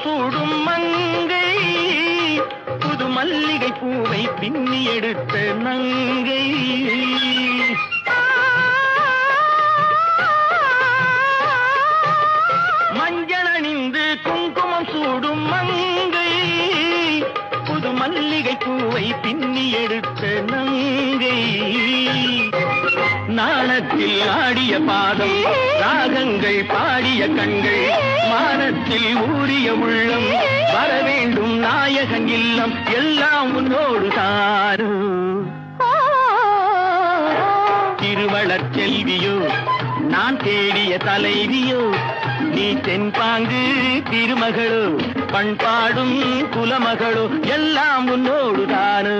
சூடும் மங்கை புது மல்லிகை பூவை பின்னி எடுத்த நங்கை மஞ்சள் அணிந்து குங்குமம் சூடும் மங்கை புது மல்லிகை பூவை பின்னி எடுத்த நங்கை நாணத்தில் ஆடிய பாதம் ராகங்கள் பாடிய கண்கள் மானத்தில் ஊறிய உள்ளம் வரவேண்டும் நாயகன் இல்லம் எல்லாம் உன்னோடு தாரு திருவளர் செல்வியோ நான் தேடிய தலைவியோ நீ தென்பாங்கு திருமகளோ பண்பாடும் குலமகளோ எல்லாம் உன்னோடு தானு